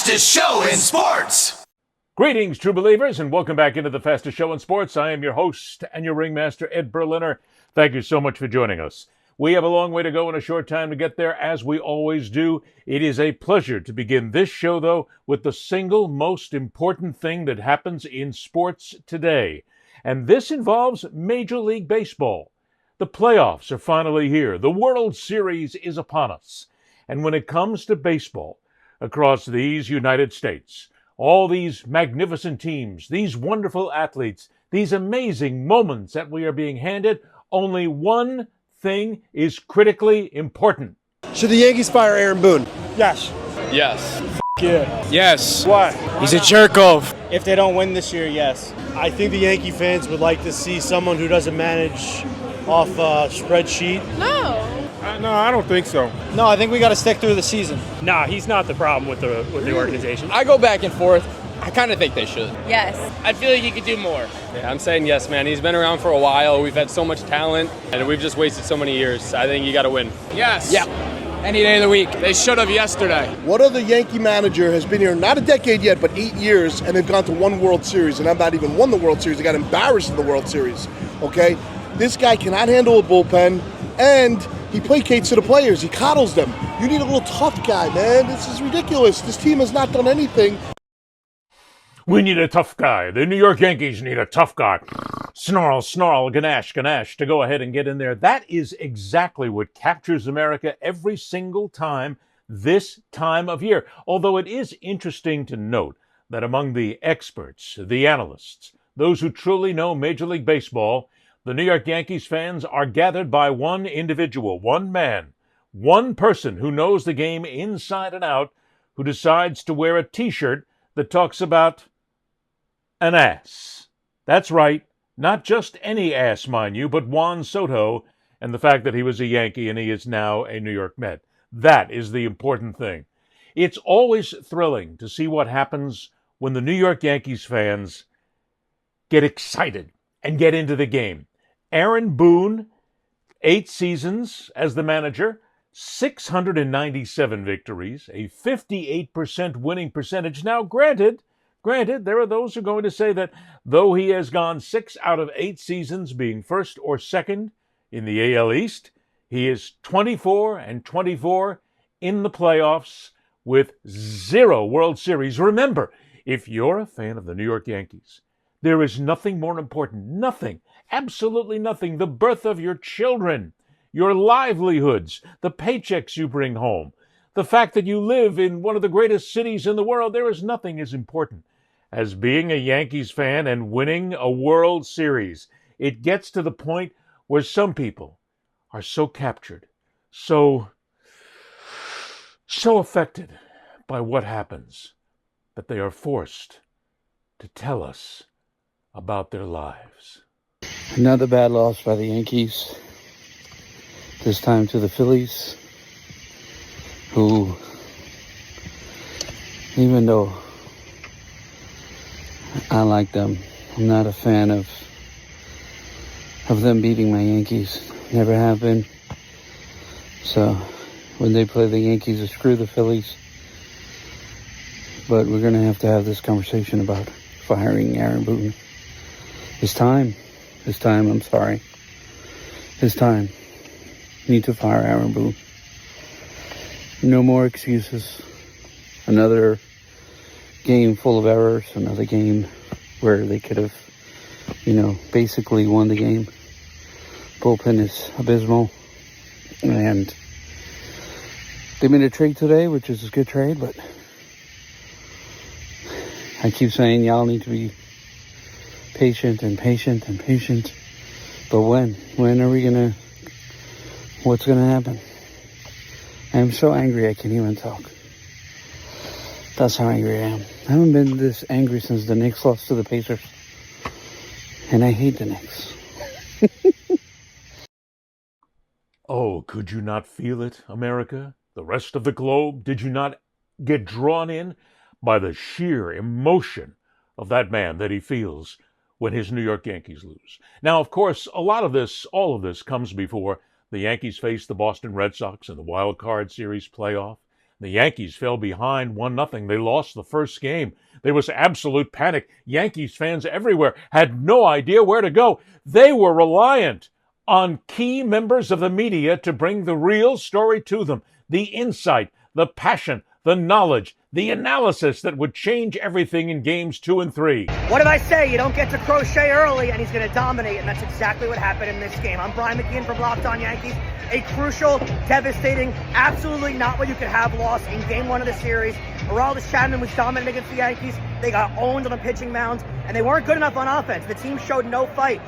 fastest show in sports. Greetings, true believers, and welcome back into the fastest show in sports. I am your host and your ringmaster, Ed Berliner. Thank you so much for joining us. We have a long way to go and a short time to get there, as we always do. It is a pleasure to begin this show, though, with the single most important thing that happens in sports today. And this involves Major League Baseball. The playoffs are finally here. The World Series is upon us. And when it comes to baseball, across these United States, all these magnificent teams, these wonderful athletes, these amazing moments that we are being handed, only one thing is critically important. Should the Yankees fire Aaron Boone? Yes. Yes. Yeah. Yes. Why? He's a jerk off. If they don't win this year, yes. I think the Yankee fans would like to see someone who doesn't manage off a spreadsheet. No, I don't think so. No, I think we got to stick through the season. Nah, he's not the problem with the organization. I go back and forth. I kind of think they should. Yes. I feel like he could do more. Yeah, I'm saying yes, man. He's been around for a while. We've had so much talent, and we've just wasted so many years. I think you got to win. Yes. Yeah. Any day of the week. They should have yesterday. What other Yankee manager has been here, not a decade yet, but 8 years, and they've gone to one World Series, and have not even won the World Series. They got embarrassed in the World Series, okay? This guy cannot handle a bullpen, and he placates to the players. He coddles them. You need a little tough guy, man. This is ridiculous. This team has not done anything. We need a tough guy. The New York Yankees need a tough guy. Snarl, snarl, ganache, ganache, to go ahead and get in there. That is exactly what captures America every single time this time of year. Although it is interesting to note that among the experts, the analysts, those who truly know Major League Baseball, the New York Yankees fans are gathered by one individual, one man, one person who knows the game inside and out, who decides to wear a T-shirt that talks about an ass. That's right, not just any ass, mind you, but Juan Soto, and the fact that he was a Yankee and he is now a New York Met. That is the important thing. It's always thrilling to see what happens when the New York Yankees fans get excited and get into the game. Aaron Boone, 8 seasons as the manager, 697 victories, a 58% winning percentage. Now, granted, there are those who are going to say that though he has gone 6 out of 8 seasons being first or second in the AL East, he is 24-24 in the playoffs with 0 World Series. Remember, if you're a fan of the New York Yankees, there is nothing more important, nothing, absolutely nothing, the birth of your children, your livelihoods, the paychecks you bring home, the fact that you live in one of the greatest cities in the world. There is nothing as important as being a Yankees fan and winning a World Series. It gets to the point where some people are so captured, so affected by what happens, that they are forced to tell us about their lives. Another bad loss by the Yankees, this time to the Phillies, who, even though I like them, I'm not a fan of them beating my Yankees. Never have been. So when they play the Yankees, screw the Phillies. But we're going to have this conversation about firing Aaron Boone. It's time. I'm sorry. It's time. Need to fire Aaron Boone. No more excuses. Another game full of errors. Another game where they could have, basically won the game. Bullpen is abysmal. And they made a trade today, which is a good trade, but I keep saying y'all need to be patient. But when are we gonna, what's gonna happen? I'm so angry I can't even talk. That's how angry I am. I haven't been this angry since the Knicks lost to the Pacers. And I hate the Knicks. Oh, could you not feel it, America? The rest of the globe? Did you not get drawn in by the sheer emotion of that man that he feels when his New York Yankees lose? Now, of course, all of this comes before the Yankees face the Boston Red Sox in the Wild Card Series playoff. The Yankees fell behind 1-0. They lost the first game. There was absolute panic. Yankees fans everywhere had no idea where to go. They were reliant on key members of the media to bring the real story to them. The insight, the passion, the knowledge, the analysis that would change everything in games 2 and 3. What did I say? You don't get to crochet early and he's going to dominate, and that's exactly what happened in this game. I'm Brian McKeon from Locked On Yankees. A crucial, devastating, absolutely not what you could have lost in game 1 of the series. Aroldis Chapman was dominant against the Yankees. They got owned on the pitching mound, and they weren't good enough on offense. The team showed no fight,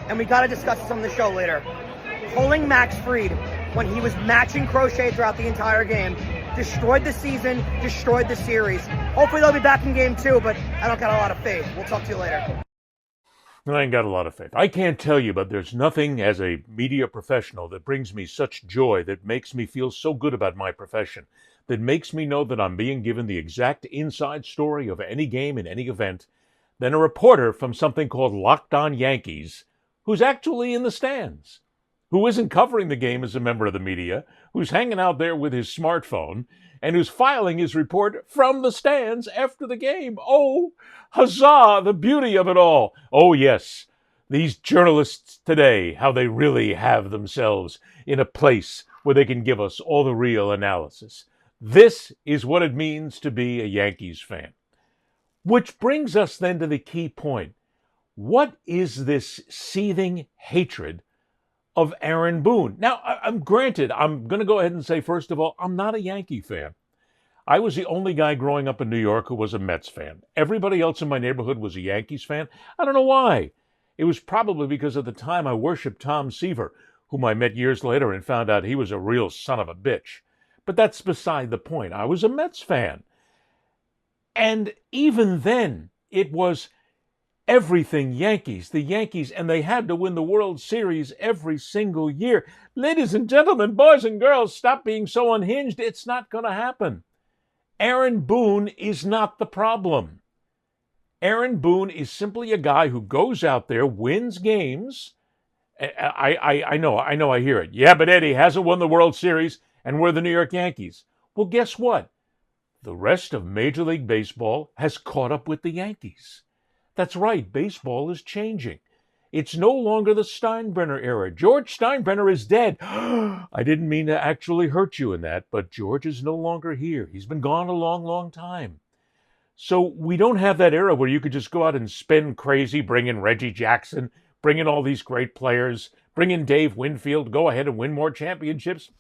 and we got to discuss this on the show later. Pulling Max Fried when he was matching Crochet throughout the entire game destroyed the season, destroyed the series. Hopefully they'll be back in game 2, but I don't got a lot of faith. We'll talk to you later. I ain't got a lot of faith. I can't tell you, but there's nothing as a media professional that brings me such joy, that makes me feel so good about my profession, that makes me know that I'm being given the exact inside story of any game in any event, than a reporter from something called Locked On Yankees, who's actually in the stands, who isn't covering the game as a member of the media, who's hanging out there with his smartphone, and who's filing his report from the stands after the game. Oh, huzzah, the beauty of it all. Oh, yes, these journalists today, how they really have themselves in a place where they can give us all the real analysis. This is what it means to be a Yankees fan. Which brings us then to the key point. What is this seething hatred of Aaron Boone? Now, I'm going to go ahead and say, first of all, I'm not a Yankee fan. I was the only guy growing up in New York who was a Mets fan. Everybody else in my neighborhood was a Yankees fan. I don't know why. It was probably because at the time I worshipped Tom Seaver, whom I met years later and found out he was a real son of a bitch. But that's beside the point. I was a Mets fan. And even then, it was everything Yankees, the Yankees, and they had to win the World Series every single year. Ladies and gentlemen, boys and girls, stop being so unhinged. It's not going to happen. Aaron Boone is not the problem. Aaron Boone is simply a guy who goes out there, wins games. I know, I hear it. Yeah, but Eddie hasn't won the World Series, and we're the New York Yankees. Well, guess what? The rest of Major League Baseball has caught up with the Yankees. That's right, baseball is changing. It's no longer the Steinbrenner era. George Steinbrenner is dead. I didn't mean to actually hurt you in that, but George is no longer here. He's been gone a long, long time. So we don't have that era where you could just go out and spend crazy, bring in Reggie Jackson, bring in all these great players, bring in Dave Winfield, go ahead and win more championships.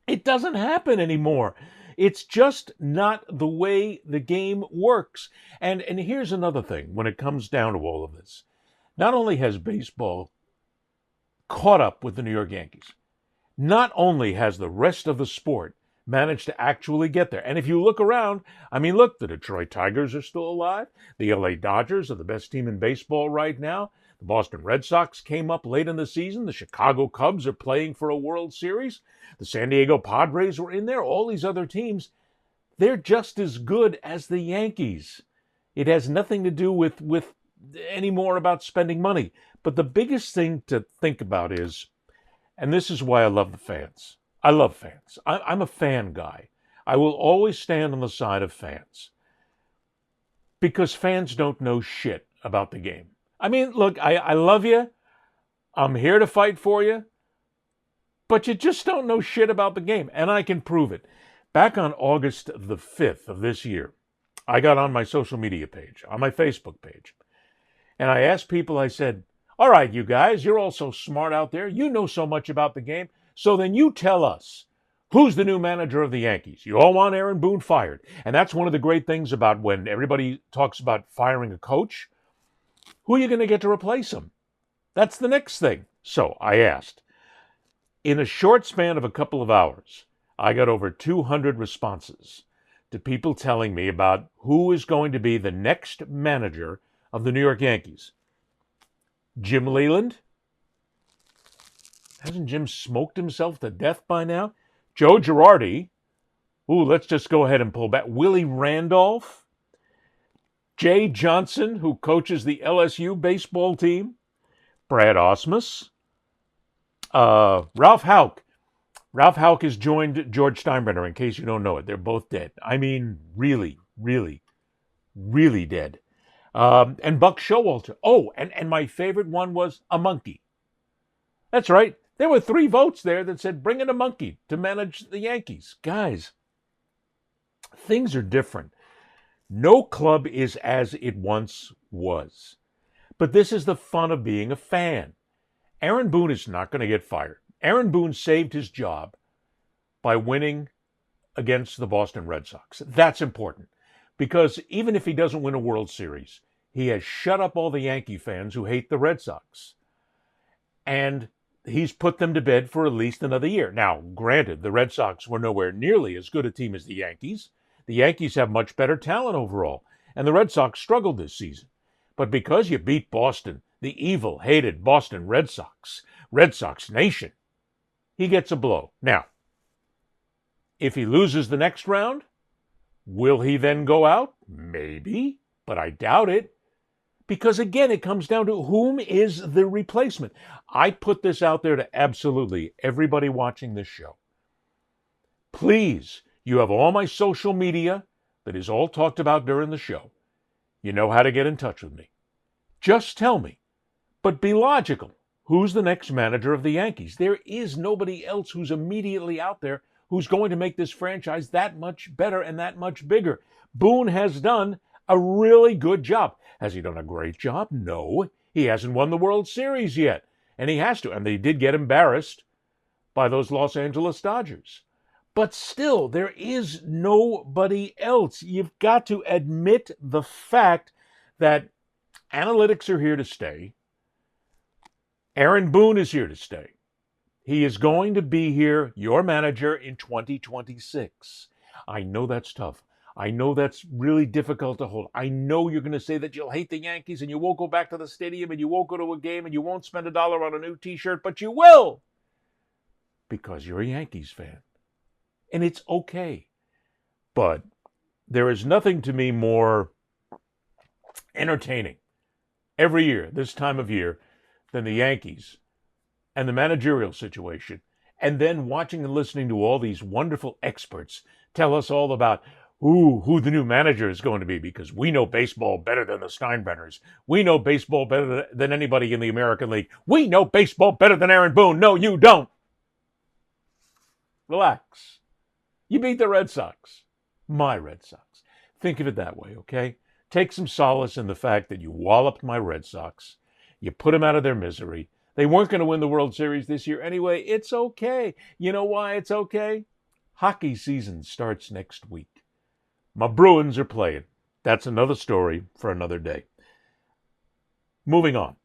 It doesn't happen anymore. It's just not the way the game works. And here's another thing when it comes down to all of this. Not only has baseball caught up with the New York Yankees, not only has the rest of the sport managed to actually get there. And if you look around, I mean, look, the Detroit Tigers are still alive. The LA Dodgers are the best team in baseball right now. The Boston Red Sox came up late in the season. The Chicago Cubs are playing for a World Series. The San Diego Padres were in there. All these other teams, they're just as good as the Yankees. It has nothing to do with any more about spending money. But the biggest thing to think about is, and this is why I love the fans. I love fans. I'm a fan guy. I will always stand on the side of fans. Because fans don't know shit about the game. I mean, look, I love you. I'm here to fight for you. But you just don't know shit about the game. And I can prove it. Back on August the 5th of this year, I got on my social media page, on my Facebook page. And I asked people, I said, all right, you guys, you're all so smart out there. You know so much about the game. So then you tell us, who's the new manager of the Yankees? You all want Aaron Boone fired. And that's one of the great things about when everybody talks about firing a coach. Who are you going to get to replace him? That's the next thing. So I asked. In a short span of a couple of hours, I got over 200 responses to people telling me about who is going to be the next manager of the New York Yankees. Jim Leyland? Hasn't Jim smoked himself to death by now? Joe Girardi? Ooh, let's just go ahead and pull back. Willie Randolph? Jay Johnson, who coaches the LSU baseball team? Brad Ausmus? Ralph Houck. Ralph Houck has joined George Steinbrenner, in case you don't know it. They're both dead. I mean, really, really, really dead. And Buck Showalter. Oh, and my favorite one was a monkey. That's right. There were 3 votes there that said, bring in a monkey to manage the Yankees. Guys, things are different. No club is as it once was. But this is the fun of being a fan. Aaron Boone is not going to get fired. Aaron Boone saved his job by winning against the Boston Red Sox. That's important. Because even if he doesn't win a World Series, he has shut up all the Yankee fans who hate the Red Sox. And he's put them to bed for at least another year. Now, granted, the Red Sox were nowhere nearly as good a team as the Yankees. The Yankees have much better talent overall, and the Red Sox struggled this season. But because you beat Boston, the evil, hated Boston Red Sox Nation, he gets a blow. Now, if he loses the next round, will he then go out? Maybe, but I doubt it. Because again, it comes down to whom is the replacement. I put this out there to absolutely everybody watching this show. Please, you have all my social media that is all talked about during the show. You know how to get in touch with me. Just tell me, but be logical. Who's the next manager of the Yankees? There is nobody else who's immediately out there who's going to make this franchise that much better and that much bigger. Boone has done a really good job. Has he done a great job? No. He hasn't won the World Series yet. And he has to. And they did get embarrassed by those Los Angeles Dodgers. But still, there is nobody else. You've got to admit the fact that analytics are here to stay. Aaron Boone is here to stay. He is going to be here, your manager, in 2026. I know that's tough. I know that's really difficult to hold. I know you're going to say that you'll hate the Yankees and you won't go back to the stadium and you won't go to a game and you won't spend $1 on a new t-shirt, but you will because you're a Yankees fan. And it's okay. But there is nothing to me more entertaining every year, this time of year, than the Yankees and the managerial situation. And then watching and listening to all these wonderful experts tell us all about who the new manager is going to be, because we know baseball better than the Steinbrenners. We know baseball better than anybody in the American League. We know baseball better than Aaron Boone. No, you don't. Relax. You beat the Red Sox. My Red Sox. Think of it that way, okay? Take some solace in the fact that you walloped my Red Sox. You put them out of their misery. They weren't going to win the World Series this year anyway. It's okay. You know why it's okay? Hockey season starts next week. My Bruins are playing. That's another story for another day. Moving on.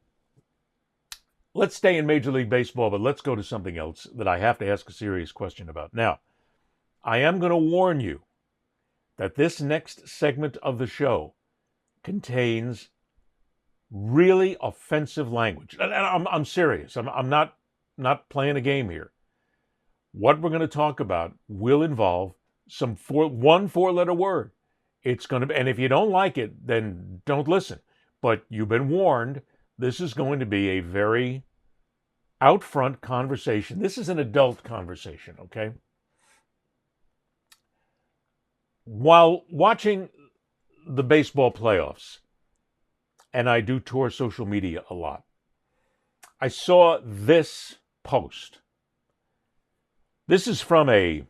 Let's stay in Major League Baseball, but let's go to something else that I have to ask a serious question about. Now, I am going to warn you that this next segment of the show contains really offensive language. And I'm serious. I'm not playing a game here. What we're going to talk about will involve one four-letter word. It's going to be, and if you don't like it, then don't listen. But you've been warned. This is going to be a very out front conversation. This is an adult conversation, okay? While watching the baseball playoffs, and I do tour social media a lot, I saw this post. This is from a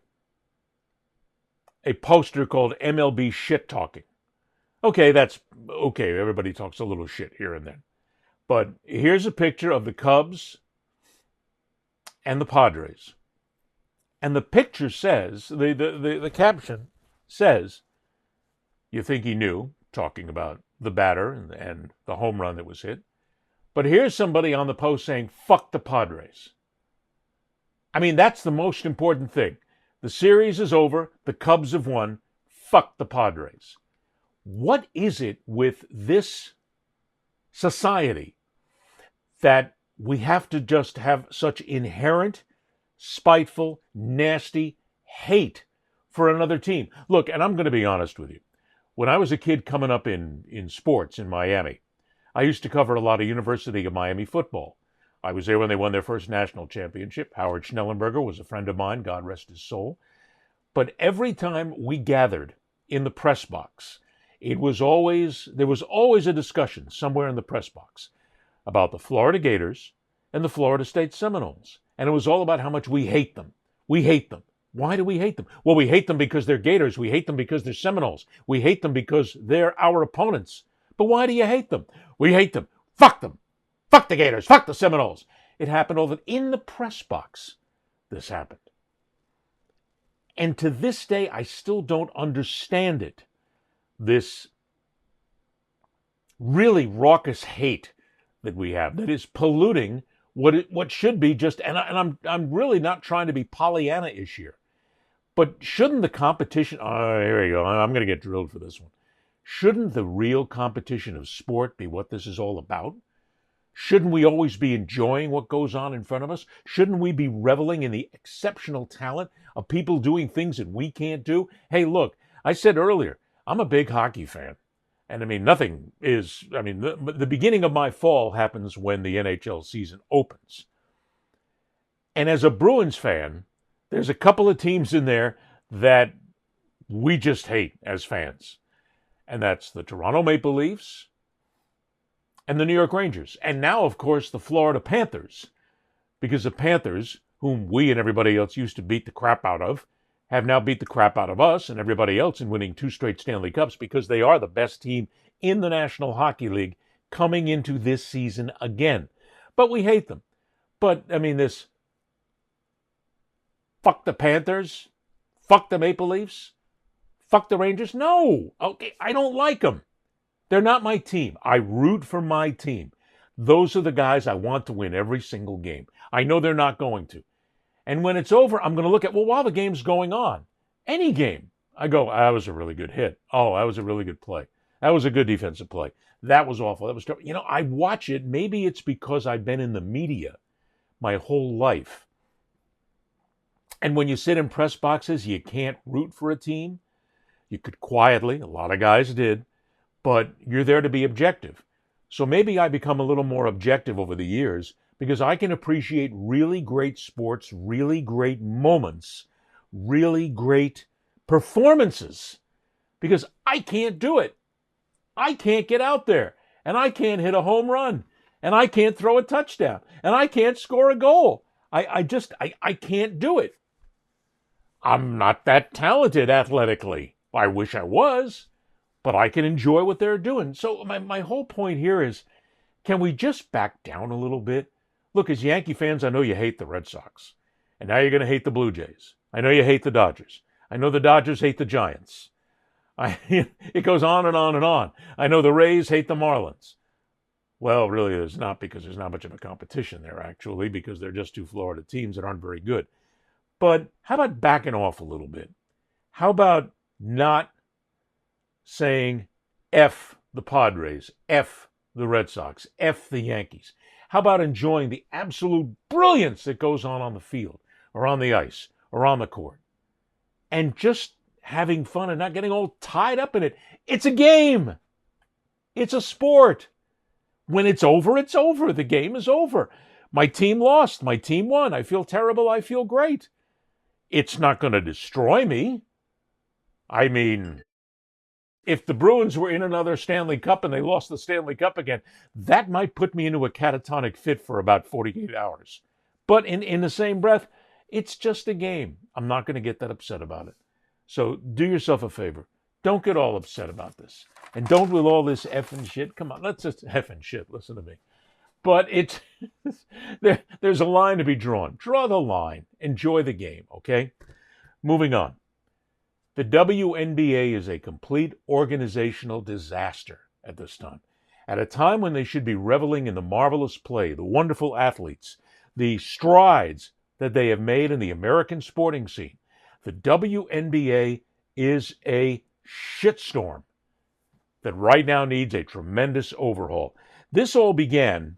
poster called MLB Shit Talking. Okay, that's okay. Everybody talks a little shit here and then. But here's a picture of the Cubs and the Padres. And the picture says, the caption says, you think he knew, talking about the batter and the home run that was hit. But here's somebody on the post saying, fuck the Padres. I mean, that's the most important thing. The series is over. The Cubs have won. Fuck the Padres. What is it with this society that we have to just have such inherent, spiteful, nasty hate for another team? Look, and I'm going to be honest with you. When I was a kid coming up in sports in Miami, I used to cover a lot of University of Miami football. I was there when they won their first national championship. Howard Schnellenberger was a friend of mine, God rest his soul. But every time we gathered in the press box, there was always a discussion somewhere in the press box about the Florida Gators and the Florida State Seminoles. And it was all about how much we hate them. We hate them. Why do we hate them? Well, we hate them because they're Gators. We hate them because they're Seminoles. We hate them because they're our opponents. But why do you hate them? We hate them. Fuck them. Fuck the Gators. Fuck the Seminoles. It happened all in the press box. This happened. And to this day, I still don't understand it. This really raucous hate that we have that is polluting what should be just, and I'm really not trying to be Pollyanna-ish here, but shouldn't the competition, here we go, I'm going to get drilled for this one. Shouldn't the real competition of sport be what this is all about? Shouldn't we always be enjoying what goes on in front of us? Shouldn't we be reveling in the exceptional talent of people doing things that we can't do? Hey, look, I said earlier, I'm a big hockey fan. And I mean, the beginning of my fall happens when the NHL season opens. And as a Bruins fan, there's a couple of teams in there that we just hate as fans. And that's the Toronto Maple Leafs and the New York Rangers. And now, of course, the Florida Panthers. Because the Panthers, whom we and everybody else used to beat the crap out of, have now beat the crap out of us and everybody else in winning 2 straight Stanley Cups because they are the best team in the National Hockey League coming into this season again. But we hate them. But, I mean, this fuck the Panthers, fuck the Maple Leafs, fuck the Rangers. No, okay, I don't like them. They're not my team. I root for my team. Those are the guys I want to win every single game. I know they're not going to. And when it's over, I'm going to look at, well, while the game's going on, any game, I go, that was a really good hit. Oh, that was a really good play. That was a good defensive play. That was awful. That was terrible. You know, I watch it. Maybe it's because I've been in the media my whole life. And when you sit in press boxes, you can't root for a team. You could quietly, a lot of guys did, but you're there to be objective. So maybe I become a little more objective over the years because I can appreciate really great sports, really great moments, really great performances because I can't do it. I can't get out there and I can't hit a home run and I can't throw a touchdown and I can't score a goal. I can't do it. I'm not that talented athletically. I wish I was, but I can enjoy what they're doing. So my whole point here is, can we just back down a little bit? Look, as Yankee fans, I know you hate the Red Sox. And now you're going to hate the Blue Jays. I know you hate the Dodgers. I know the Dodgers hate the Giants. It goes on and on and on. I know the Rays hate the Marlins. Well, really, there's not, because there's not much of a competition there, actually, because they're just 2 Florida teams that aren't very good. But how about backing off a little bit? How about not saying F the Padres, F the Red Sox, F the Yankees? How about enjoying the absolute brilliance that goes on the field or on the ice or on the court and just having fun and not getting all tied up in it? It's a game. It's a sport. When it's over, it's over. The game is over. My team lost. My team won. I feel terrible. I feel great. It's not going to destroy me. I mean, if the Bruins were in another Stanley Cup and they lost the Stanley Cup again, that might put me into a catatonic fit for about 48 hours. But in the same breath, it's just a game. I'm not going to get that upset about it. So do yourself a favor. Don't get all upset about this. And don't with all this effing shit. Come on, let's just effing shit. Listen to me. But there's a line to be drawn. Draw the line. Enjoy the game, okay? Moving on. The WNBA is a complete organizational disaster at this time. At a time when they should be reveling in the marvelous play, the wonderful athletes, the strides that they have made in the American sporting scene, the WNBA is a shitstorm that right now needs a tremendous overhaul. This all began,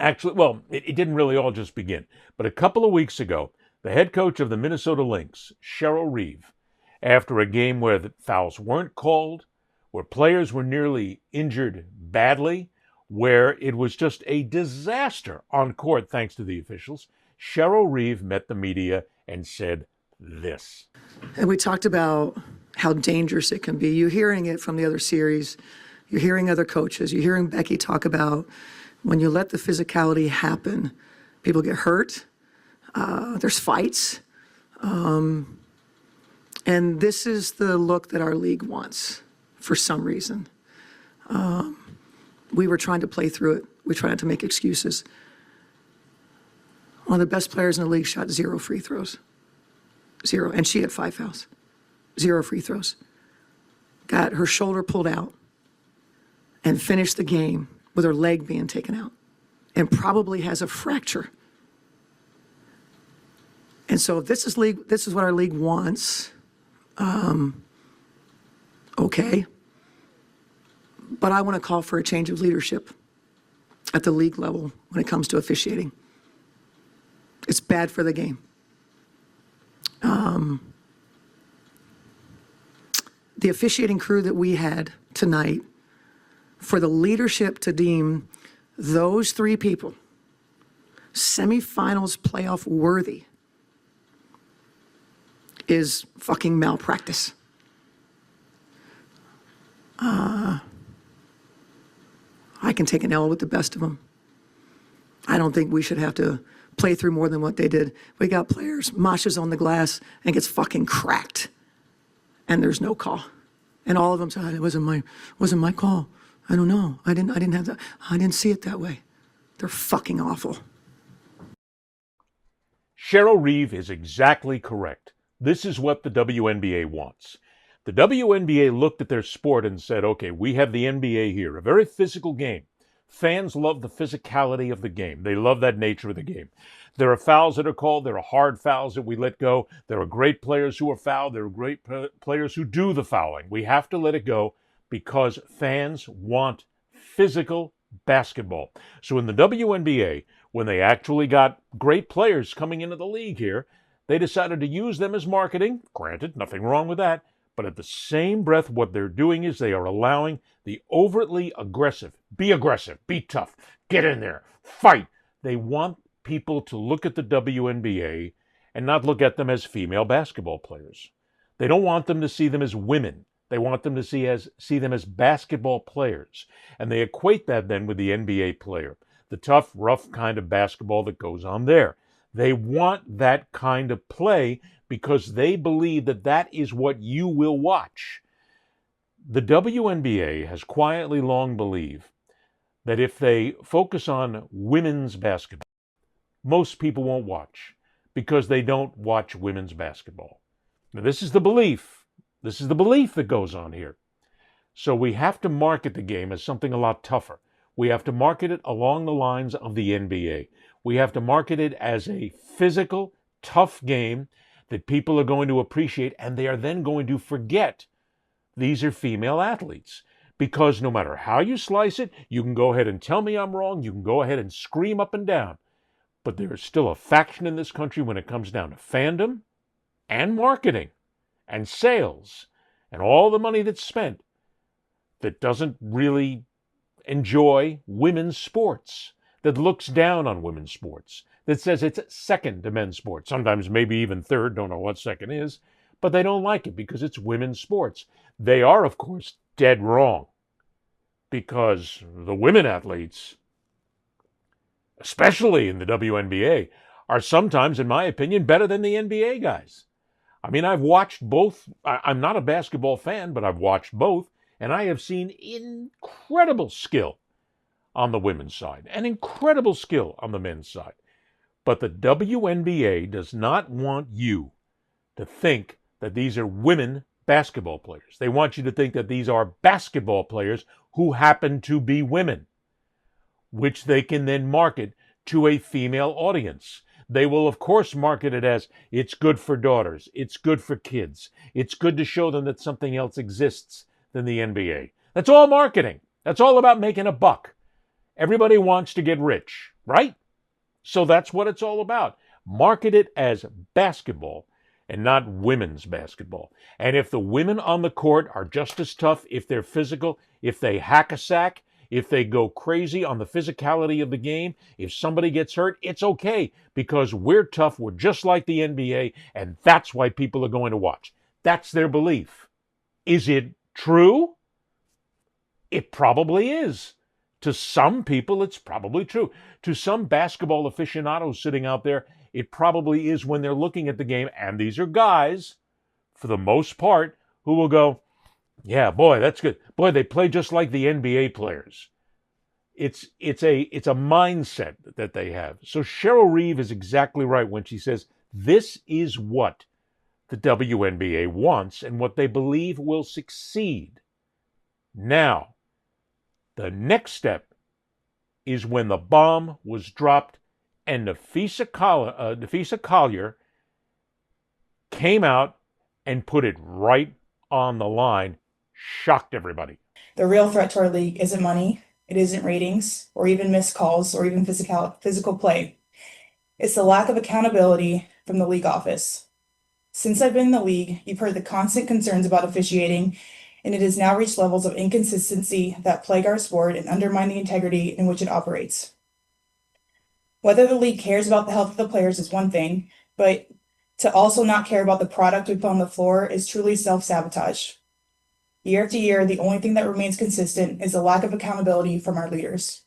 actually, well, it didn't really all just begin, but a couple of weeks ago, the head coach of the Minnesota Lynx, Cheryl Reeve, after a game where the fouls weren't called, where players were nearly injured badly, where it was just a disaster on court thanks to the officials, Cheryl Reeve met the media and said this. And we talked about how dangerous it can be. You're hearing it from the other series. You're hearing other coaches. You're hearing Becky talk about when you let the physicality happen, people get hurt. There's fights. And this is the look that our league wants for some reason. We were trying to play through it. We tried to make excuses. One of the best players in the league shot 0 free throws. 0. And she had 5 fouls. 0 free throws. Got her shoulder pulled out and finished the game with her leg being taken out and probably has a fracture. And so if this is what our league wants, okay. But I want to call for a change of leadership at the league level when it comes to officiating. It's bad for the game. The officiating crew that we had tonight, for the leadership to deem those 3 people semifinals playoff worthy is fucking malpractice. I can take an L with the best of them. I don't think we should have to play through more than what they did. We got players, Masha's on the glass and gets fucking cracked, and there's no call. And all of them said, it wasn't my call. I don't know. I didn't have that. I didn't see it that way. They're fucking awful. Cheryl Reeve is exactly correct. This is what the WNBA wants. The WNBA looked at their sport and said, okay, we have the NBA here, a very physical game. Fans love the physicality of the game. They love that nature of the game. There are fouls that are called. There are hard fouls that we let go. There are great players who are fouled. There are great players who do the fouling. We have to let it go because fans want physical basketball. So in the WNBA, when they actually got great players coming into the league here, they decided to use them as marketing. Granted, nothing wrong with that. But at the same breath, what they're doing is they are allowing the overtly aggressive, be tough, get in there, fight. They want people to look at the WNBA and not look at them as female basketball players. They don't want them to see them as women. They want them to see them as basketball players. And they equate that then with the NBA player, the tough, rough kind of basketball that goes on there. They want that kind of play because they believe that that is what you will watch. The WNBA has quietly long believed that if they focus on women's basketball, most people won't watch because they don't watch women's basketball. Now, this is the belief. This is the belief that goes on here. So we have to market the game as something a lot tougher. We have to market it along the lines of the NBA. We have to market it as a physical, tough game that people are going to appreciate, and they are then going to forget these are female athletes. Because no matter how you slice it, you can go ahead and tell me I'm wrong, you can go ahead and scream up and down, but there is still a faction in this country when it comes down to fandom and marketing and sales and all the money that's spent that doesn't really enjoy women's sports, that looks down on women's sports, that says it's second to men's sports, sometimes maybe even third, don't know what second is, but they don't like it because it's women's sports. They are, of course, dead wrong because the women athletes, especially in the WNBA, are sometimes, in my opinion, better than the NBA guys. I mean, I've watched both. I'm not a basketball fan, but I've watched both, and I have seen incredible skill on the women's side and incredible skill on the men's side. But the WNBA does not want you to think that these are women basketball players. They want you to think that these are basketball players who happen to be women, which they can then market to a female audience. They will, of course, market it as it's good for daughters, it's good for kids, it's good to show them that something else exists than the NBA. That's all marketing. That's all about making a buck. Everybody wants to get rich, right? So that's what it's all about. Market it as basketball and not women's basketball. And if the women on the court are just as tough, if they're physical, if they hack a sack, If they go crazy on the physicality of the game, if somebody gets hurt, it's okay because we're tough. We're just like the NBA, and that's why people are going to watch. That's their belief. Is it true? It probably is. To some people, it's probably true. To some basketball aficionados sitting out there, it probably is when they're looking at the game, and these are guys, for the most part, who will go, yeah, boy, that's good. Boy, they play just like the NBA players. It's a mindset that they have. So Cheryl Reeve is exactly right when she says this is what the WNBA wants and what they believe will succeed. Now, the next step is when the bomb was dropped and Nafisa Collier came out and put it right on the line. Shocked everybody. The real threat to our league isn't money, it isn't ratings, or even missed calls, or even physical play. It's the lack of accountability from the league office. Since I've been in the league, you've heard the constant concerns about officiating, and it has now reached levels of inconsistency that plague our sport and undermine the integrity in which it operates. Whether the league cares about the health of the players is one thing, but to also not care about the product we put on the floor is truly self-sabotage. Year after year, the only thing that remains consistent is the lack of accountability from our leaders.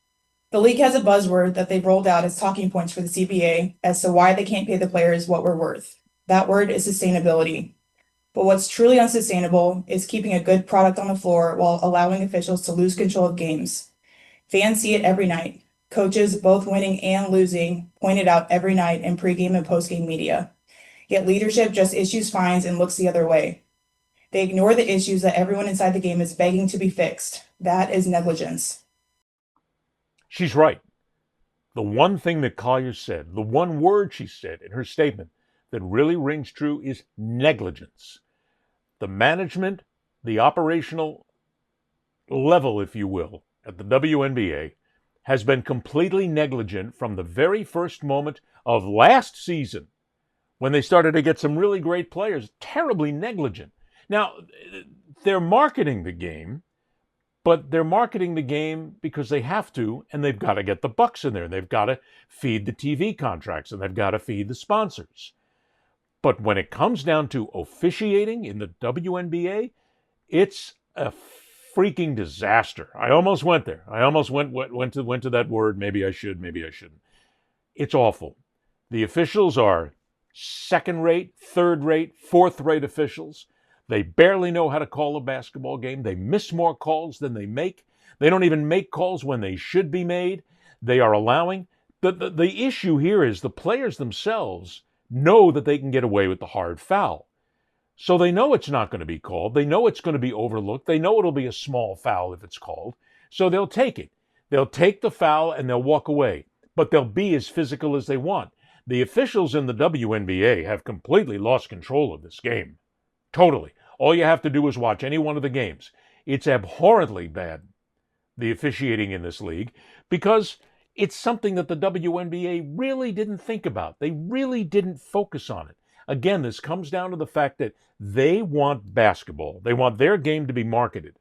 The league has a buzzword that they've rolled out as talking points for the CBA as to why they can't pay the players what we're worth. That word is sustainability. But what's truly unsustainable is keeping a good product on the floor while allowing officials to lose control of games. Fans see it every night. Coaches, both winning and losing, point it out every night in pregame and postgame media. Yet leadership just issues fines and looks the other way. They ignore the issues that everyone inside the game is begging to be fixed. That is negligence. She's right. The one thing that Collier said, the one word she said in her statement that really rings true is negligence. The management, the operational level, if you will, at the WNBA has been completely negligent from the very first moment of last season when they started to get some really great players. Terribly negligent. Now, they're marketing the game, but they're marketing the game because they have to, and they've got to get the bucks in there. They've got to feed the TV contracts, and they've got to feed the sponsors. But when it comes down to officiating in the WNBA, it's a freaking disaster. I almost went there. I almost went to that word. Maybe I should, maybe I shouldn't. It's awful. The officials are second-rate, third-rate, fourth-rate officials. They barely know how to call a basketball game. They miss more calls than they make. They don't even make calls when they should be made. They are allowing. The issue here is the players themselves know that they can get away with the hard foul. So they know it's not going to be called. They know it's going to be overlooked. They know it'll be a small foul if it's called. So they'll take it. They'll take the foul and they'll walk away. But they'll be as physical as they want. The officials in the WNBA have completely lost control of this game. Totally. All you have to do is watch any one of the games. It's abhorrently bad, the officiating in this league, because it's something that the WNBA really didn't think about. They really didn't focus on it. Again, this comes down to the fact that they want basketball. They want their game to be marketed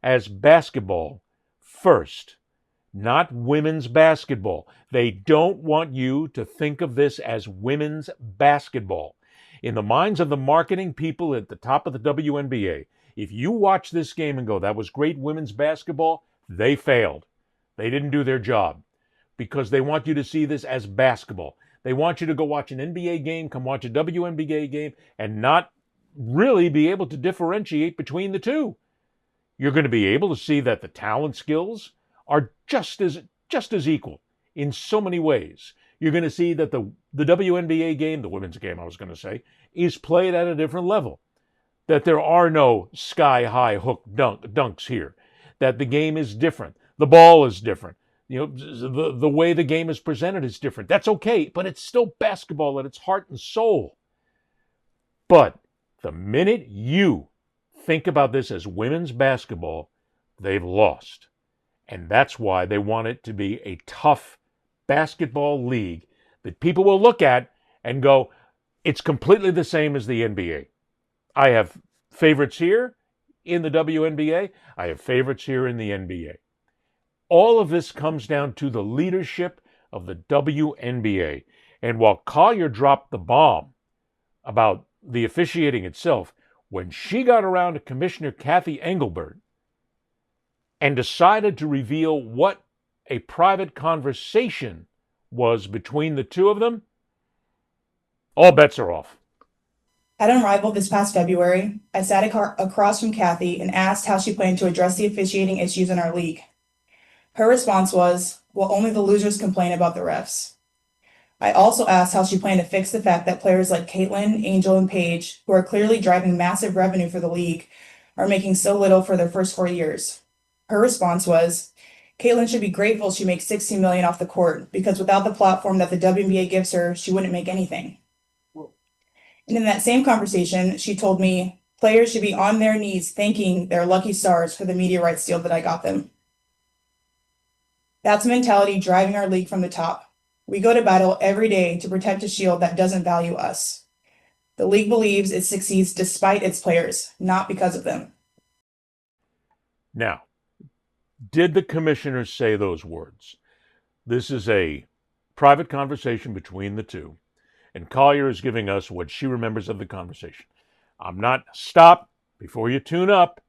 as basketball first, not women's basketball. They don't want you to think of this as women's basketball. In the minds of the marketing people at the top of the WNBA, if you watch this game and go, that was great women's basketball, they failed. They didn't do their job because they want you to see this as basketball. They want you to go watch an NBA game, come watch a WNBA game, and not really be able to differentiate between the two. You're going to be able to see that the talent skills are just as equal in so many ways. You're going to see that the WNBA game, the women's game I was going to say, is played at a different level. That there are no sky-high hook dunks here. That the game is different. The ball is different. You know, the way the game is presented is different. That's okay, but it's still basketball at its heart and soul. But the minute you think about this as women's basketball, they've lost. And that's why they want it to be a tough basketball league that people will look at and go, it's completely the same as the NBA. I have favorites here in the WNBA. I have favorites here in the NBA. All of this comes down to the leadership of the WNBA. And while Collier dropped the bomb about the officiating itself, when she got around to Commissioner Kathy Engelbert and decided to reveal what a private conversation was between the two of them, all bets are off. At Unrivaled this past February, I sat across from Kathy and asked how she planned to address the officiating issues in our league. Her response was, well, only the losers complain about the refs. I also asked how she planned to fix the fact that players like Caitlin, Angel, and Paige, who are clearly driving massive revenue for the league, are making so little for their first 4 years. Her response was, Caitlin should be grateful she makes $16 million off the court, because without the platform that the WNBA gives her, she wouldn't make anything. And in that same conversation, she told me players should be on their knees thanking their lucky stars for the media rights deal that I got them. That's a mentality driving our league from the top. We go to battle every day to protect a shield that doesn't value us. The league believes it succeeds despite its players, not because of them. Now, did the commissioner say those words? This is a private conversation between the two, and Collier is giving us what she remembers of the conversation. Stop before you tune up.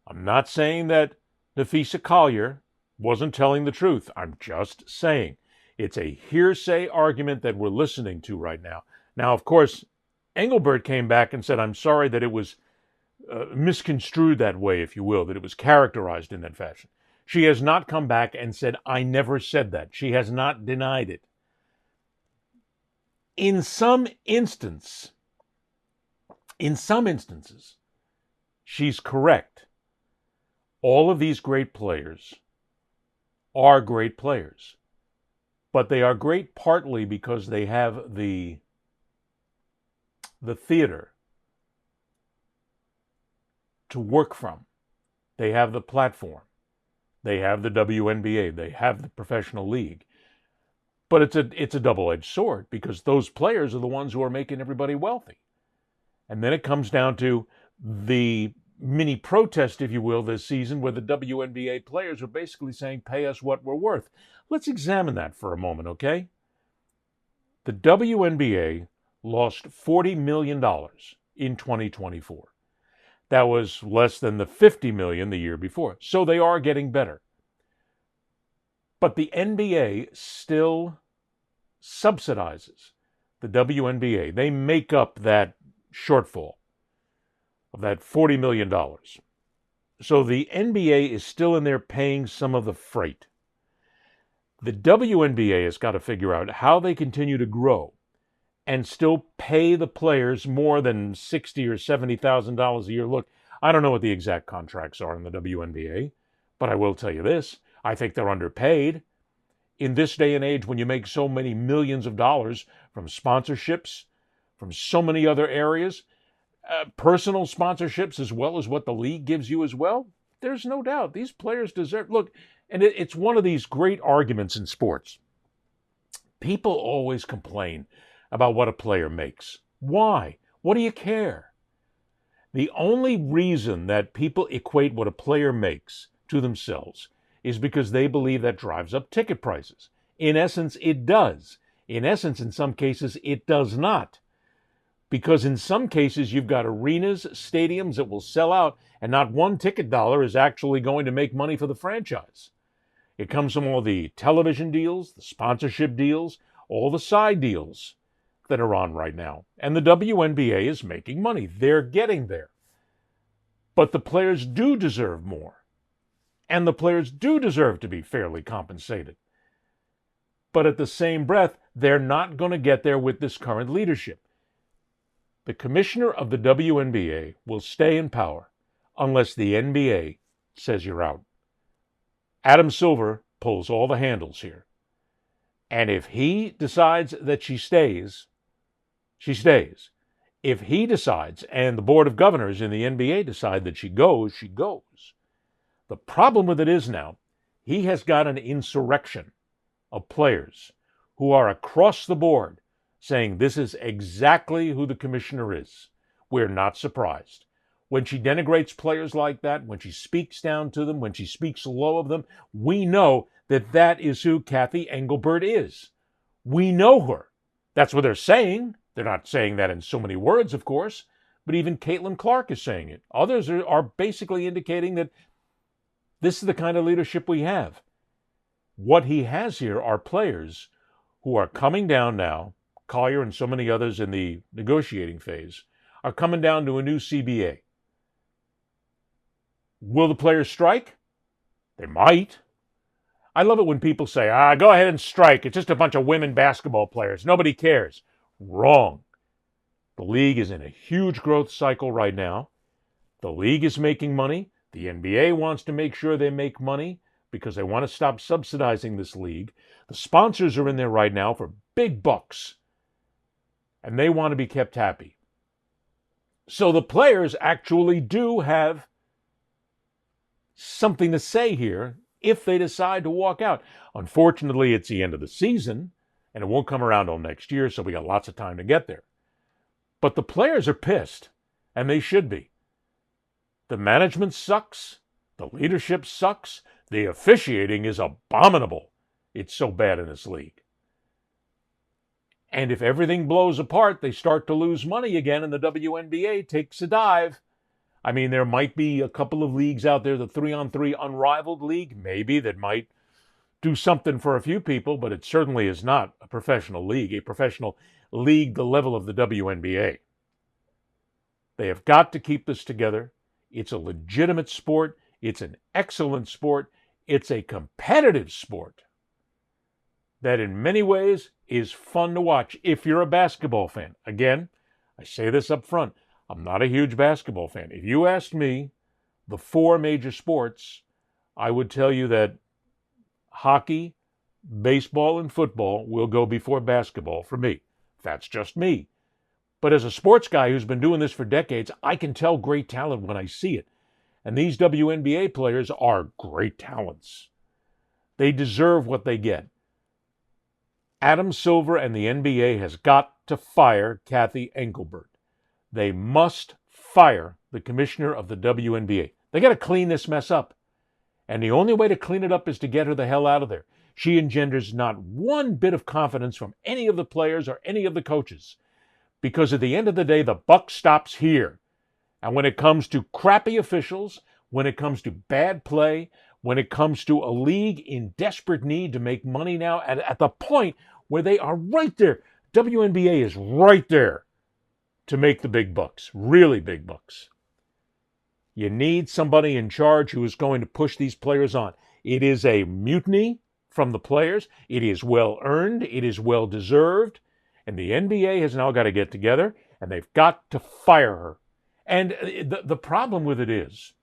I'm not saying that Nafisa Collier wasn't telling the truth. I'm just saying it's a hearsay argument that we're listening to right now. Now, of course, Engelbert came back and said, I'm sorry that it was misconstrued that way, if you will, that it was characterized in that fashion. She has not come back and said, I never said that. She has not denied it. In some instances, she's correct. All of these great players are great players, but they are great partly because they have the theater to work from. They have the platform. They have the WNBA. They have the professional league. But it's a double-edged sword, because those players are the ones who are making everybody wealthy. And then it comes down to the mini protest, if you will, this season, where the WNBA players are basically saying, pay us what we're worth. Let's examine that for a moment, okay? The WNBA lost $40 million in 2024. That was less than the $50 million the year before. So they are getting better. But the NBA still subsidizes the WNBA. They make up that shortfall of that $40 million. So the NBA is still in there paying some of the freight. The WNBA has got to figure out how they continue to grow and still pay the players more than $60,000 or $70,000 a year. Look, I don't know what the exact contracts are in the WNBA, but I will tell you this. I think they're underpaid. In this day and age, when you make so many millions of dollars from sponsorships, from so many other areas, personal sponsorships as well as what the league gives you as well, there's no doubt these players deserve. Look, and it's one of these great arguments in sports. People always complain about what a player makes. Why? What do you care? The only reason that people equate what a player makes to themselves is because they believe that drives up ticket prices. In essence, it does. In essence, in some cases, it does not. Because in some cases, you've got arenas, stadiums that will sell out, and not one ticket dollar is actually going to make money for the franchise. It comes from all the television deals, the sponsorship deals, all the side deals that are on right now. And the WNBA is making money. They're getting there. But the players do deserve more. And the players do deserve to be fairly compensated. But at the same breath, they're not going to get there with this current leadership. The commissioner of the WNBA will stay in power unless the NBA says you're out. Adam Silver pulls all the handles here. And if he decides that she stays, she stays. If he decides, and the Board of Governors in the NBA decide that she goes, she goes. The problem with it is now, he has got an insurrection of players who are across the board saying this is exactly who the commissioner is. We're not surprised. when she denigrates players like that, when she speaks down to them, when she speaks low of them, we know that that is who Kathy Engelbert is. We know her. That's what they're saying. They're not saying that in so many words, of course, but even Caitlin Clark is saying it. Others are basically indicating that this is the kind of leadership we have. What he has here are players who are coming down now. Collier and so many others in the negotiating phase are coming down to a new CBA. Will the players strike? They might. I love it when people say, go ahead and strike. It's just a bunch of women basketball players. Nobody cares. Wrong. The league is in a huge growth cycle right now. The league is making money. The NBA wants to make sure they make money because they want to stop subsidizing this league. The sponsors are in there right now for big bucks, and they want to be kept happy. So the players actually do have something to say here if they decide to walk out. Unfortunately, it's the end of the season, and it won't come around till next year, so we got lots of time to get there. But the players are pissed, and they should be. The management sucks. The leadership sucks. The officiating is abominable. It's so bad in this league. And if everything blows apart, they start to lose money again, and the WNBA takes a dive. I mean, there might be a couple of leagues out there, the 3-on-3 unrivaled league, maybe, that might do something for a few people, but it certainly is not a professional league the level of the WNBA. They have got to keep this together. It's a legitimate sport. It's an excellent sport. It's a competitive sport that in many ways is fun to watch if you're a basketball fan. Again, I say this up front. I'm not a huge basketball fan. If you asked me the four major sports, I would tell you that hockey, baseball, and football will go before basketball for me. That's just me. But as a sports guy who's been doing this for decades, I can tell great talent when I see it. And these WNBA players are great talents. They deserve what they get. Adam Silver and the NBA has got to fire Kathy Engelbert. They must fire the commissioner of the WNBA. They got to clean this mess up. And the only way to clean it up is to get her the hell out of there. She engenders not one bit of confidence from any of the players or any of the coaches. Because at the end of the day, the buck stops here. And when it comes to crappy officials, when it comes to bad play, when it comes to a league in desperate need to make money now, at the point where they are right there, WNBA is right there to make the big bucks, really big bucks. You need somebody in charge who is going to push these players on. It is a mutiny from the players. It is well earned. It is well deserved. And the NBA has now got to get together, and they've got to fire her. And the problem with it is,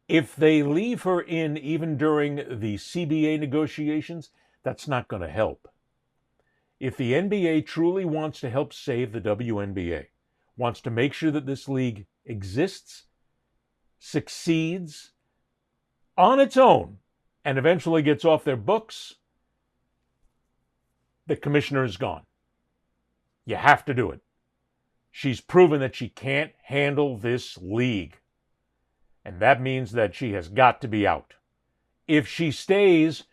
if they leave her in even during the CBA negotiations, that's not going to help. If the NBA truly wants to help save the WNBA, wants to make sure that this league exists, succeeds on its own, and eventually gets off their books, the commissioner is gone. You have to do it. She's proven that she can't handle this league. And that means that she has got to be out. If she stays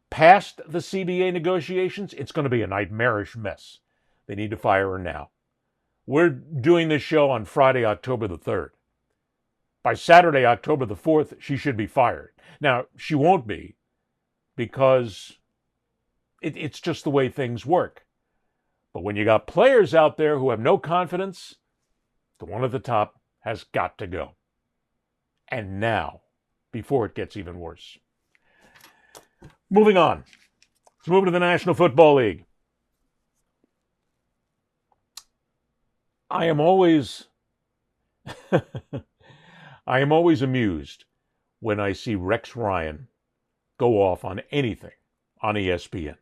past the CBA negotiations, it's going to be a nightmarish mess. They need to fire her now. We're doing this show on Friday, October the 3rd. By Saturday, October the 4th, she should be fired. Now, she won't be because it's just the way things work. But when you got players out there who have no confidence, the one at the top has got to go. And now, before it gets even worse. Moving on. Let's move to the National Football League. I am always amused when I see Rex Ryan go off on anything on ESPN.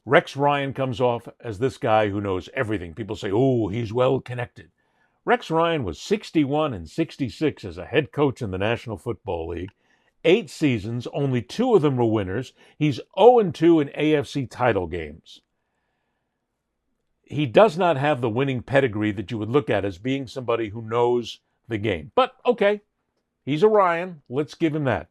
Rex Ryan comes off as this guy who knows everything. People say, oh, he's well connected. Rex Ryan was 61 and 66 as a head coach in the National Football League. 8 seasons, only 2 of them were winners. He's 0-2 in AFC title games. he does not have the winning pedigree that you would look at as being somebody who knows the game. But, okay, he's a Ryan. Let's give him that.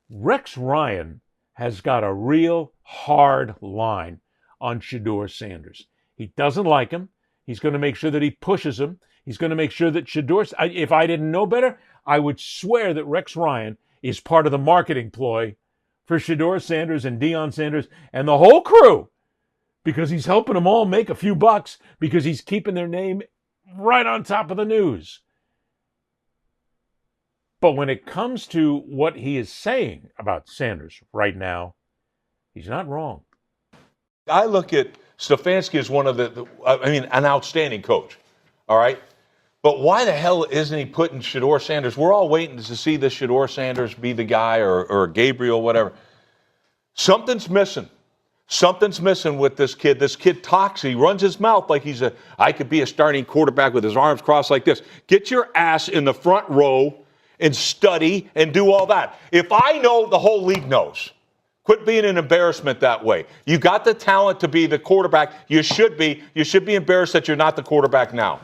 Rex Ryan has got a real hard line on Shedeur Sanders. He doesn't like him. He's going to make sure that he pushes him. He's going to make sure that Shedeur, if I didn't know better, I would swear that Rex Ryan is part of the marketing ploy for Shedeur Sanders and Deion Sanders and the whole crew, because he's helping them all make a few bucks, because he's keeping their name right on top of the news. But when it comes to what he is saying about Sanders right now, he's not wrong. I look at Stefanski as one of an outstanding coach, all right? But why the hell isn't he putting Shedeur Sanders? We're all waiting to see this Shedeur Sanders be the guy, or Gabriel, whatever. Something's missing. Something's missing with this kid. This kid talks. He runs his mouth like I could be a starting quarterback with his arms crossed like this. Get your ass in the front row and study and do all that. If I know, the whole league knows. Quit being an embarrassment that way. You got the talent to be the quarterback. You should be. You should be embarrassed that you're not the quarterback now.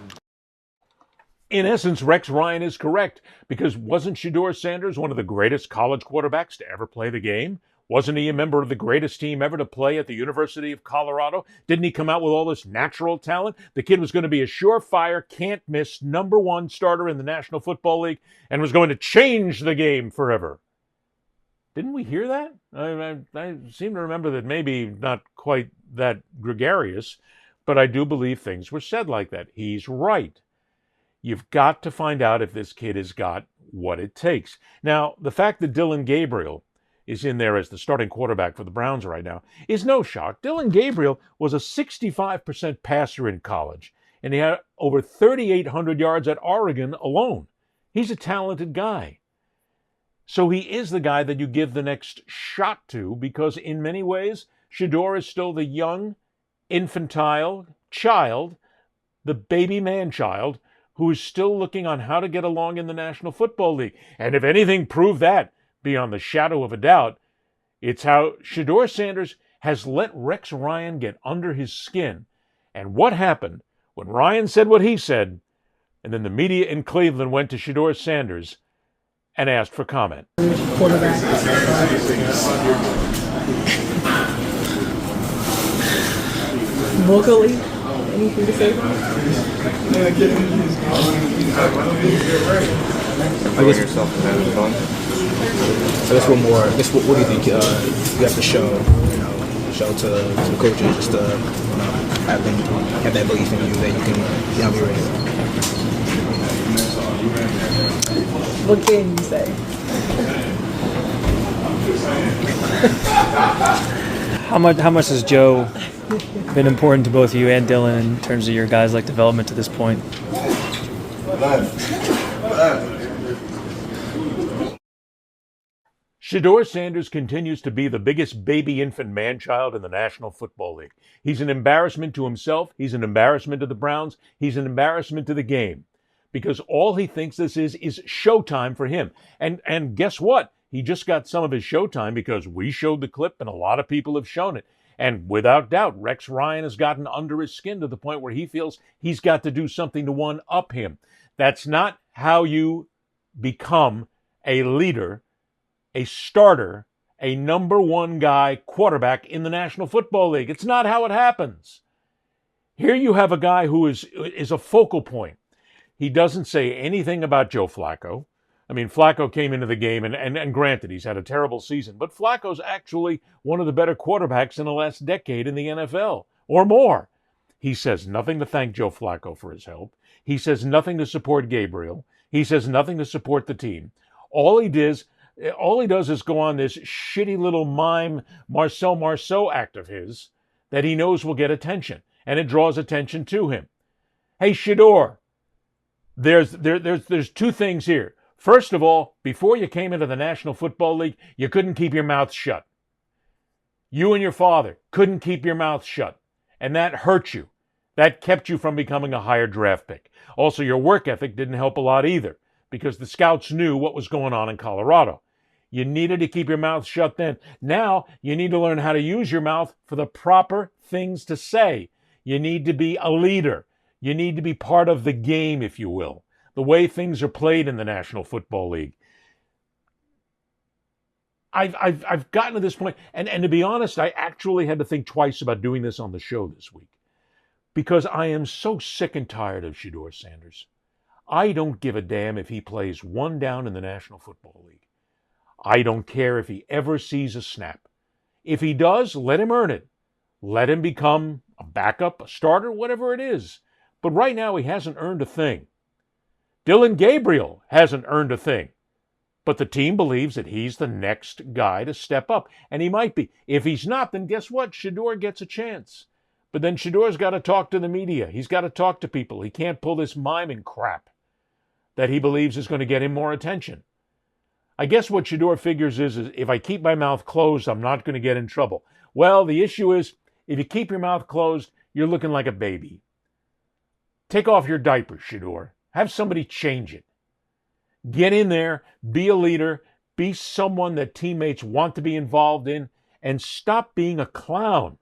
In essence, Rex Ryan is correct, because wasn't Shedeur Sanders one of the greatest college quarterbacks to ever play the game? Wasn't he a member of the greatest team ever to play at the University of Colorado? Didn't he come out with all this natural talent? The kid was going to be a surefire, can't-miss, #1 starter in the National Football League and was going to change the game forever. Didn't we hear that? I seem to remember that, maybe not quite that gregarious, but I do believe things were said like that. He's right. You've got to find out if this kid has got what it takes. Now, the fact that Dillon Gabriel is in there as the starting quarterback for the Browns right now is no shock. Dillon Gabriel was a 65% passer in college, and he had over 3,800 yards at Oregon alone. He's a talented guy. So he is the guy that you give the next shot to, because in many ways, Shedeur is still the young, infantile child, the baby man-child, who is still looking on how to get along in the National Football League. And if anything proved that, beyond the shadow of a doubt, it's how Shedeur Sanders has let Rex Ryan get under his skin. And what happened when Ryan said what he said, and then the media in Cleveland went to Shedeur Sanders and asked for comment. Quarterback. Vocally, anything to say? I guess yourself having fun. I guess one more. I guess what do you think you have to show? Show to the coaches, just to have them have that belief in you that you can be ready. What can you say? How much has Joe been important to both you and Dylan in terms of your guys' development to this point? Shedeur Sanders continues to be the biggest baby infant man-child in the National Football League. He's an embarrassment to himself. He's an embarrassment to the Browns. He's an embarrassment to the game, because all he thinks this is showtime for him. And guess what? He just got some of his showtime because we showed the clip and a lot of people have shown it. And without doubt, Rex Ryan has gotten under his skin to the point where he feels he's got to do something to one-up him. That's not how you become a leader, a starter, a #1 guy quarterback in the National Football League. It's not how it happens. Here you have a guy who is a focal point. He doesn't say anything about Joe Flacco. I mean, Flacco came into the game, and granted, he's had a terrible season, but Flacco's actually one of the better quarterbacks in the last decade in the NFL, or more. He says nothing to thank Joe Flacco for his help. He says nothing to support Gabriel. He says nothing to support the team. All he does is go on this shitty little mime Marcel Marceau act of his that he knows will get attention, and it draws attention to him. Hey, Shedeur, there's two things here. First of all, before you came into the National Football League, you couldn't keep your mouth shut. You and your father couldn't keep your mouth shut, and that hurt you. That kept you from becoming a higher draft pick. Also, your work ethic didn't help a lot either, because the scouts knew what was going on in Colorado. You needed to keep your mouth shut then. Now, you need to learn how to use your mouth for the proper things to say. You need to be a leader. You need to be part of the game, if you will, the way things are played in the National Football League. I've gotten to this point, and to be honest, I actually had to think twice about doing this on the show this week because I am so sick and tired of Shedeur Sanders. I don't give a damn if he plays one down in the National Football League. I don't care if he ever sees a snap. If he does, let him earn it. Let him become a backup, a starter, whatever it is. But right now, he hasn't earned a thing. Dylan Gabriel hasn't earned a thing. But the team believes that he's the next guy to step up. And he might be. If he's not, then guess what? Shedeur gets a chance. But then Shedeur's got to talk to the media. He's got to talk to people. He can't pull this miming crap that he believes is going to get him more attention. I guess what Shedeur figures is if I keep my mouth closed, I'm not going to get in trouble. Well, the issue is, if you keep your mouth closed, you're looking like a baby. Take off your diaper, Shedeur. Have somebody change it. Get in there, be a leader, be someone that teammates want to be involved in, and stop being a clown.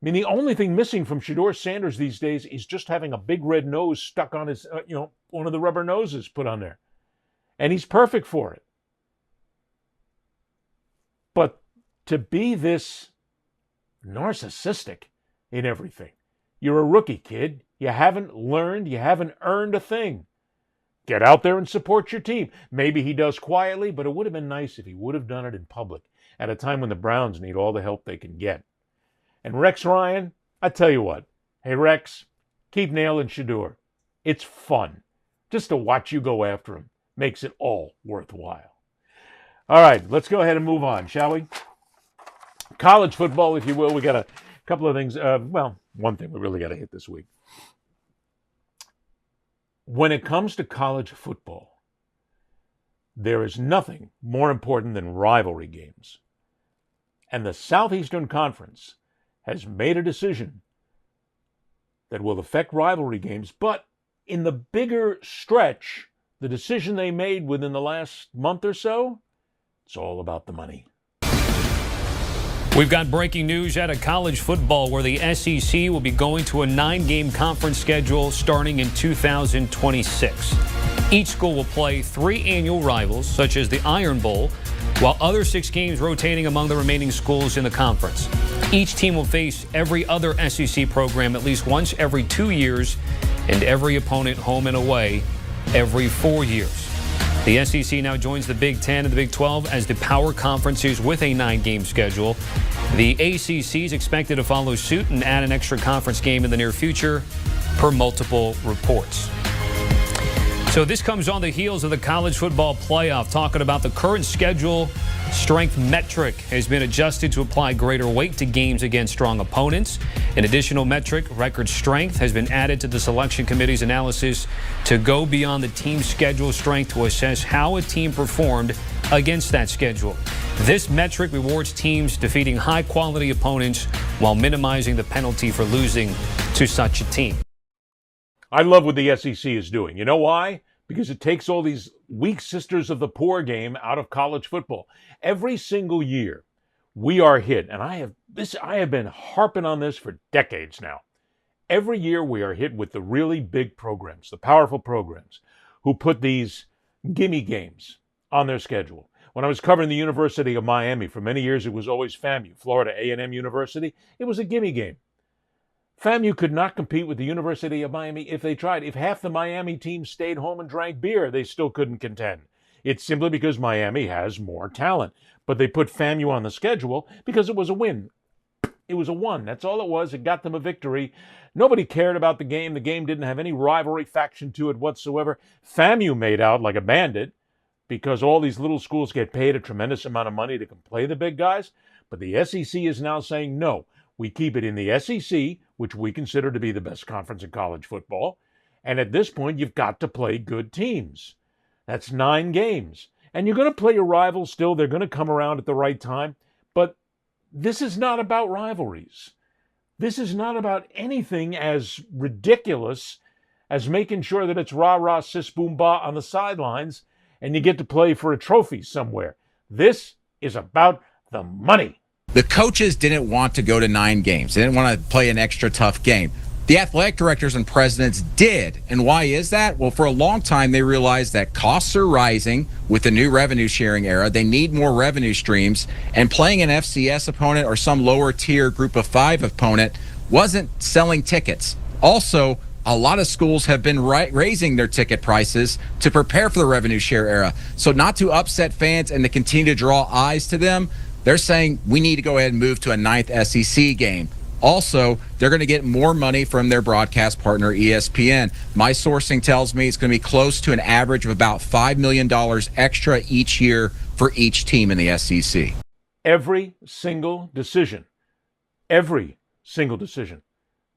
I mean, the only thing missing from Shedeur Sanders these days is just having a big red nose stuck on his, one of the rubber noses put on there. And he's perfect for it. But to be this narcissistic in everything, you're a rookie, kid. You haven't learned, you haven't earned a thing. Get out there and support your team. Maybe he does quietly, but it would have been nice if he would have done it in public at a time when the Browns need all the help they can get. And Rex Ryan, I tell you what. Hey, Rex, keep nailing Shedeur. It's fun. Just to watch you go after him makes it all worthwhile. All right, let's go ahead and move on, shall we? College football, if you will. We got a couple of things. One thing we really got to hit this week. When it comes to college football, there is nothing more important than rivalry games. And the Southeastern Conference has made a decision that will affect rivalry games, but in the bigger stretch, the decision they made within the last month or so, it's all about the money. We've got breaking news out of college football where the SEC will be going to a 9-game conference schedule starting in 2026. Each school will play 3 annual rivals, such as the Iron Bowl, while other 6 games rotating among the remaining schools in the conference. Each team will face every other SEC program at least once every 2 years, and every opponent home and away every 4 years. The SEC now joins the Big Ten and the Big 12 as the power conferences with a 9-game schedule. The ACC is expected to follow suit and add an extra conference game in the near future, per multiple reports. So this comes on the heels of the college football playoff, talking about the current schedule. Strength metric has been adjusted to apply greater weight to games against strong opponents. An additional metric, record strength, has been added to the selection committee's analysis to go beyond the team's schedule strength to assess how a team performed against that schedule. This metric rewards teams defeating high-quality opponents while minimizing the penalty for losing to such a team. I love what the SEC is doing. You know why? Because it takes all these weak sisters of the poor game out of college football. Every single year, we are hit, and I have been harping on this for decades now. Every year, we are hit with the really big programs, the powerful programs, who put these gimme games on their schedule. When I was covering the University of Miami, for many years, it was always FAMU, Florida A&M University. It was a gimme game. FAMU could not compete with the University of Miami if they tried. If half the Miami team stayed home and drank beer, they still couldn't contend. It's simply because Miami has more talent. But they put FAMU on the schedule because it was a win. It was a one. That's all it was. It got them a victory. Nobody cared about the game. The game didn't have any rivalry faction to it whatsoever. FAMU made out like a bandit because all these little schools get paid a tremendous amount of money to play the big guys. But the SEC is now saying, no, we keep it in the SEC, which we consider to be the best conference in college football. And at this point, you've got to play good teams. That's 9 games. And you're going to play your rivals still. They're going to come around at the right time. But this is not about rivalries. This is not about anything as ridiculous as making sure that it's rah-rah, sis, boom, bah on the sidelines and you get to play for a trophy somewhere. This is about the money. The coaches didn't want to go to 9 games. They didn't want to play an extra tough game. The athletic directors and presidents did. And why is that? Well, for a long time, they realized that costs are rising with the new revenue sharing era. They need more revenue streams. And playing an FCS opponent or some lower tier group of 5 opponent wasn't selling tickets. Also, a lot of schools have been raising their ticket prices to prepare for the revenue share era. So not to upset fans and to continue to draw eyes to them, they're saying we need to go ahead and move to a 9th SEC game. Also, they're going to get more money from their broadcast partner, ESPN. My sourcing tells me it's going to be close to an average of about $5 million extra each year for each team in the SEC. Every single decision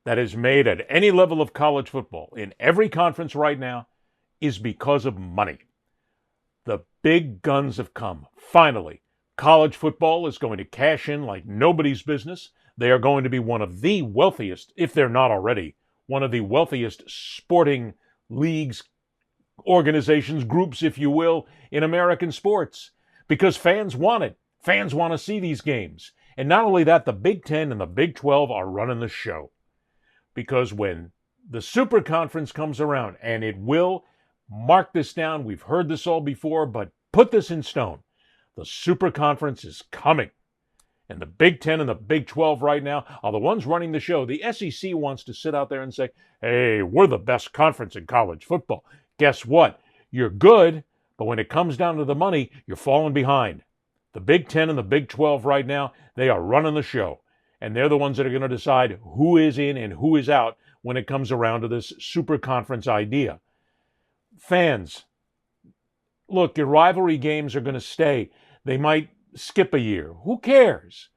that is made at any level of college football in every conference right now is because of money. The big guns have come. Finally, college football is going to cash in like nobody's business. They are going to be one of the wealthiest, if they're not already, one of the wealthiest sporting leagues, organizations, groups, if you will, in American sports. Because fans want it. Fans want to see these games. And not only that, the Big Ten and the Big 12 are running the show. Because when the Super Conference comes around, and it will, mark this down, we've heard this all before, but put this in stone. The Super Conference is coming. And the Big Ten and the Big 12 right now are the ones running the show. The SEC wants to sit out there and say, hey, we're the best conference in college football. Guess what? You're good, but when it comes down to the money, you're falling behind. The Big Ten and the Big 12 right now, they are running the show. And they're the ones that are going to decide who is in and who is out when it comes around to this Super Conference idea. Fans, look, your rivalry games are going to stay. They might skip a year. Who cares?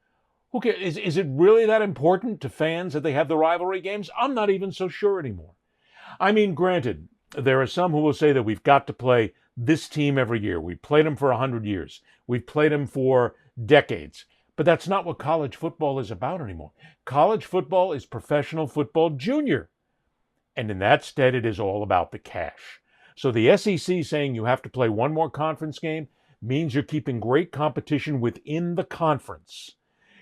Who cares? Is it really that important to fans that they have the rivalry games? I'm not even so sure anymore. I mean, granted, there are some who will say that we've got to play this team every year. We've played them for 100 years. We've played them for decades. But that's not what college football is about anymore. College football is professional football junior. And in that stead, it is all about the cash. So the SEC saying you have to play one more conference game means you're keeping great competition within the conference.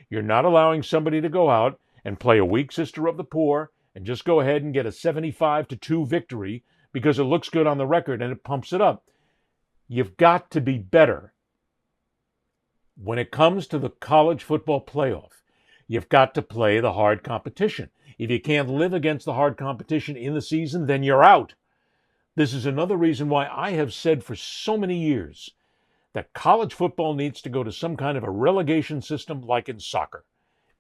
You're not allowing somebody to go out and play a weak sister of the poor and just go ahead and get a 75-2 victory because it looks good on the record and it pumps it up. You've got to be better. When it comes to the college football playoff, you've got to play the hard competition. If you can't live against the hard competition in the season, then you're out. This is another reason why I have said for so many years that college football needs to go to some kind of a relegation system like in soccer.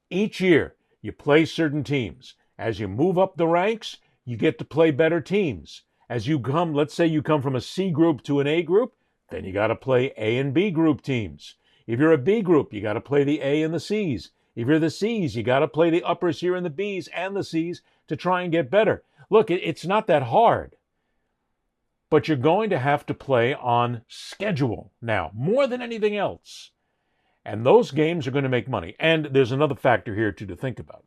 Each year, you play certain teams. As you move up the ranks, you get to play better teams. As you come, let's say you come from a C group to an A group, then you got to play A and B group teams. If you're a B group, you got to play the A and the C's. If you're the C's, you got to play the uppers here and the B's and the C's to try and get better. Look, it's not that hard. But you're going to have to play on schedule now, more than anything else. And those games are going to make money. And there's another factor here, too, to think about.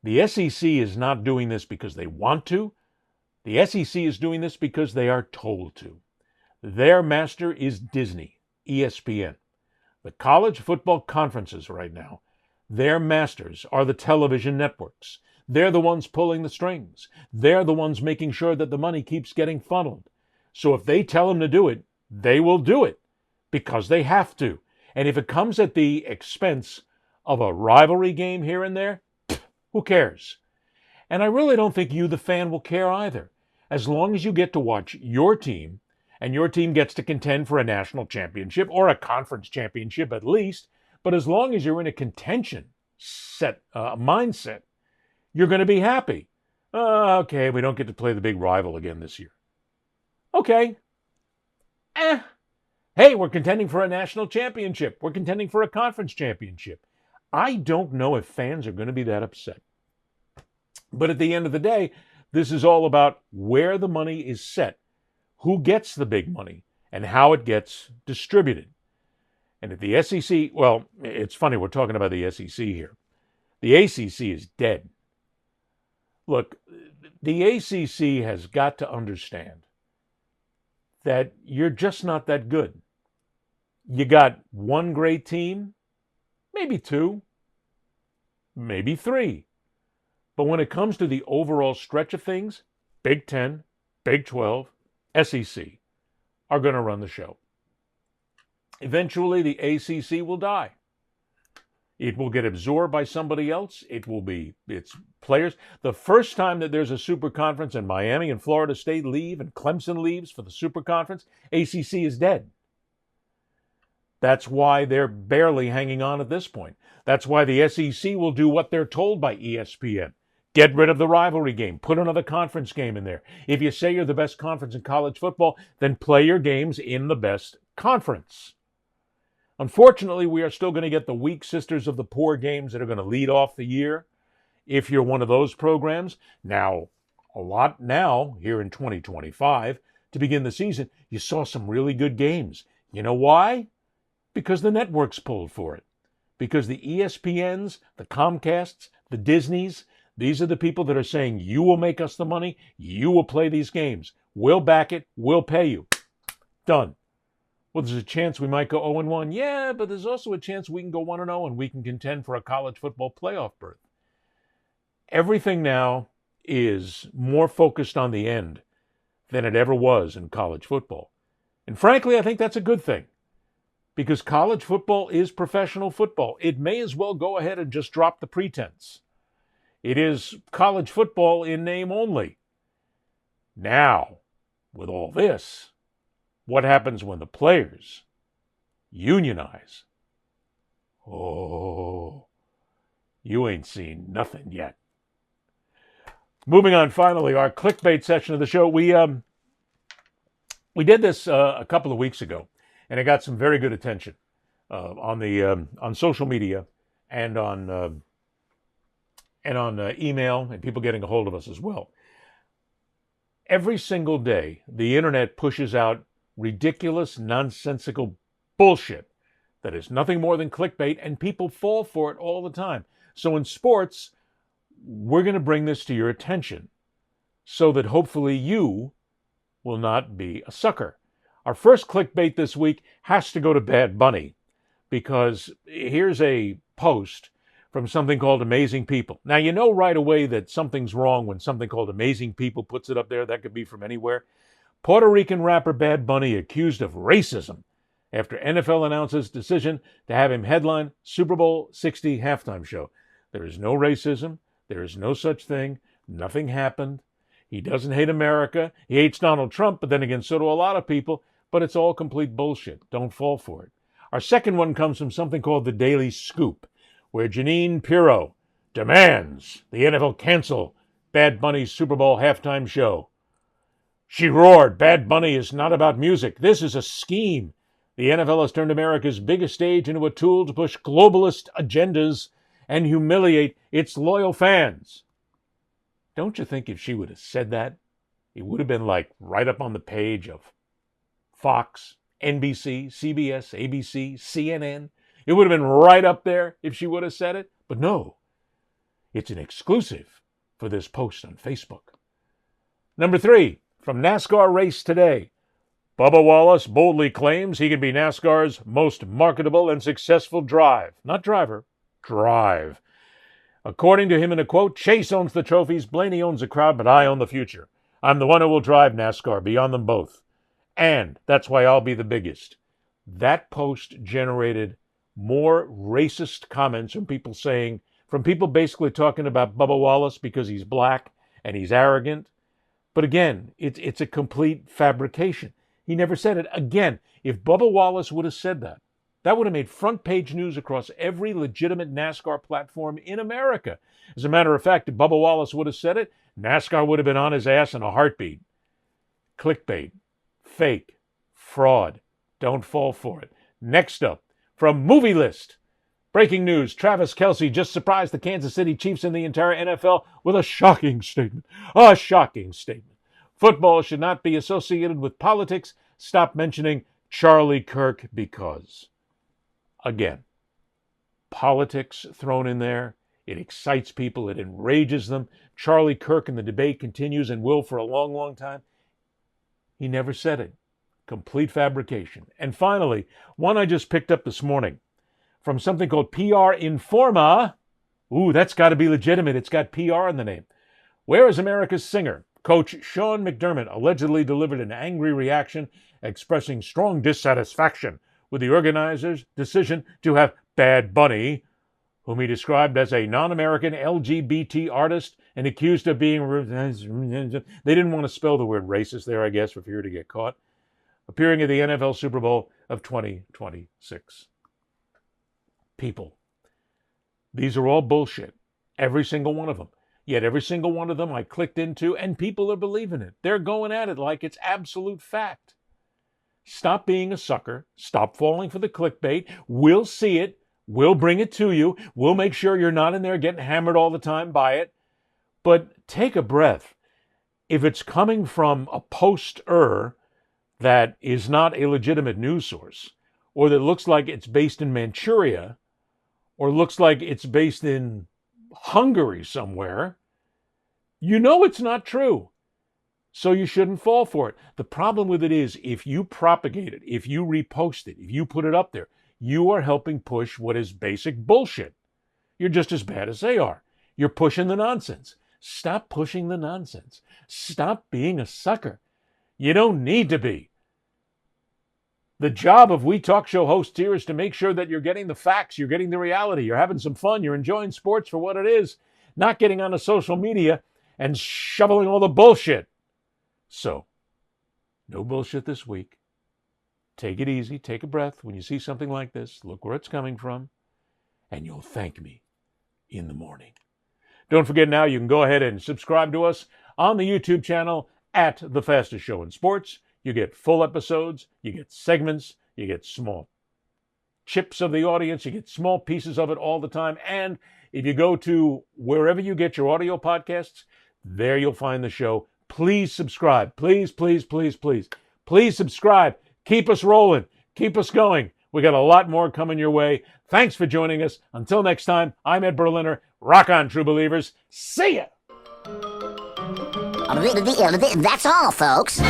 The SEC is not doing this because they want to. The SEC is doing this because they are told to. Their master is Disney, ESPN. The college football conferences right now, their masters are the television networks. They're the ones pulling the strings. They're the ones making sure that the money keeps getting funneled. So if they tell them to do it, they will do it because they have to. And if it comes at the expense of a rivalry game here and there, who cares? And I really don't think you, the fan, will care either. As long as you get to watch your team, and your team gets to contend for a national championship or a conference championship at least, but as long as you're in a contention mindset, you're going to be happy. Okay, we don't get to play the big rival again this year. Okay. Hey, we're contending for a national championship. We're contending for a conference championship. I don't know if fans are going to be that upset. But at the end of the day, this is all about where the money is set, who gets the big money, and how it gets distributed. And if the SEC, well, it's funny, we're talking about the SEC here. The ACC is dead. Look, the ACC has got to understand that you're just not that good. You got one great team, maybe 2, maybe 3. But when it comes to the overall stretch of things, Big 10, Big 12, SEC are going to run the show. Eventually, the ACC will die. It will get absorbed by somebody else. It will be its players. The first time that there's a super conference and Miami and Florida State leave and Clemson leaves for the super conference, ACC is dead. That's why they're barely hanging on at this point. That's why the SEC will do what they're told by ESPN. Get rid of the rivalry game. Put another conference game in there. If you say you're the best conference in college football, then play your games in the best conference. Unfortunately, we are still going to get the weak sisters of the poor games that are going to lead off the year if you're one of those programs. Now, a lot now, here in 2025, to begin the season, you saw some really good games. You know why? Because the networks pulled for it. Because the ESPNs, the Comcasts, the Disneys, these are the people that are saying, you will make us the money, you will play these games. We'll back it, we'll pay you. Done. Well, there's a chance we might go 0-1. Yeah, but there's also a chance we can go 1-0 and we can contend for a college football playoff berth. Everything now is more focused on the end than it ever was in college football. And frankly, I think that's a good thing. Because college football is professional football. It may as well go ahead and just drop the pretense. It is college football in name only. Now, with all this, what happens when the players unionize? Oh, you ain't seen nothing yet. Moving on, finally, our clickbait section of the show. We did this a couple of weeks ago, and it got some very good attention on social media and on email, and people getting a hold of us as well. Every single day, the internet pushes out ridiculous, nonsensical bullshit that is nothing more than clickbait, and people fall for it all the time. So in sports, we're going to bring this to your attention so that hopefully you will not be a sucker. Our first clickbait this week has to go to Bad Bunny, because here's a post from something called Amazing People. Now, you know right away that something's wrong when something called Amazing People puts it up there. That could be from anywhere. Puerto Rican rapper Bad Bunny accused of racism after NFL announces decision to have him headline Super Bowl 60 halftime show. There is no racism. There is no such thing. Nothing happened. He doesn't hate America. He hates Donald Trump, but then again, so do a lot of people. But it's all complete bullshit. Don't fall for it. Our second one comes from something called The Daily Scoop, where Janine Pirro demands the NFL cancel Bad Bunny's Super Bowl halftime show. She roared, Bad Bunny is not about music. This is a scheme. The NFL has turned America's biggest stage into a tool to push globalist agendas and humiliate its loyal fans. Don't you think if she would have said that, it would have been like right up on the page of Fox, NBC, CBS, ABC, CNN? It would have been right up there if she would have said it. But no, it's an exclusive for this post on Facebook. Number 3, from NASCAR Race Today. Bubba Wallace boldly claims he can be NASCAR's most marketable and successful drive. Not driver, drive. According to him in a quote, Chase owns the trophies, Blaney owns the crowd, but I own the future. I'm the one who will drive NASCAR beyond them both. And that's why I'll be the biggest. That post generated more racist comments from people basically talking about Bubba Wallace because he's black and he's arrogant. But again, it's a complete fabrication. He never said it. Again, if Bubba Wallace would have said that, that would have made front page news across every legitimate NASCAR platform in America. As a matter of fact, if Bubba Wallace would have said it, NASCAR would have been on his ass in a heartbeat. Clickbait. Fake. Fraud. Don't fall for it. Next up, from Movie List. Breaking news, Travis Kelce just surprised the Kansas City Chiefs and the entire NFL with a shocking statement. A shocking statement. Football should not be associated with politics. Stop mentioning Charlie Kirk because, again, politics thrown in there. It excites people. It enrages them. Charlie Kirk, and the debate continues and will for a long, long time. He never said it. Complete fabrication. And finally, one I just picked up this morning from something called PR Informa. Ooh, that's got to be legitimate. It's got PR in the name. Where is America's singer? Coach Sean McDermott allegedly delivered an angry reaction expressing strong dissatisfaction with the organizers' decision to have Bad Bunny, whom he described as a non-American LGBT artist and accused of being... They didn't want to spell the word racist there, I guess, for fear to get caught. Appearing at the NFL Super Bowl of 2026. People. These are all bullshit. Every single one of them. Yet every single one of them I clicked into, and people are believing it. They're going at it like it's absolute fact. Stop being a sucker. Stop falling for the clickbait. We'll see it. We'll bring it to you. We'll make sure you're not in there getting hammered all the time by it. But take a breath. If it's coming from a poster that is not a legitimate news source, or that looks like it's based in Manchuria, or looks like it's based in Hungary somewhere, you know it's not true. So you shouldn't fall for it. The problem with it is if you propagate it, if you repost it, if you put it up there, you are helping push what is basic bullshit. You're just as bad as they are. You're pushing the nonsense. Stop pushing the nonsense. Stop being a sucker. You don't need to be. The job of we talk show hosts here is to make sure that you're getting the facts, you're getting the reality, you're having some fun, you're enjoying sports for what it is, not getting onto social media and shoveling all the bullshit. So, no bullshit this week. Take it easy, take a breath. When you see something like this, look where it's coming from, and you'll thank me in the morning. Don't forget now, you can go ahead and subscribe to us on the YouTube channel at The Fastest Show in Sports. You get full episodes, you get segments, you get small chips of the audience, you get small pieces of it all the time. And if you go to wherever you get your audio podcasts, there you'll find the show. Please subscribe. Please, please, please, please. Please subscribe. Keep us rolling. Keep us going. We got a lot more coming your way. Thanks for joining us. Until next time, I'm Ed Berliner. Rock on, true believers. See ya! That's all, folks.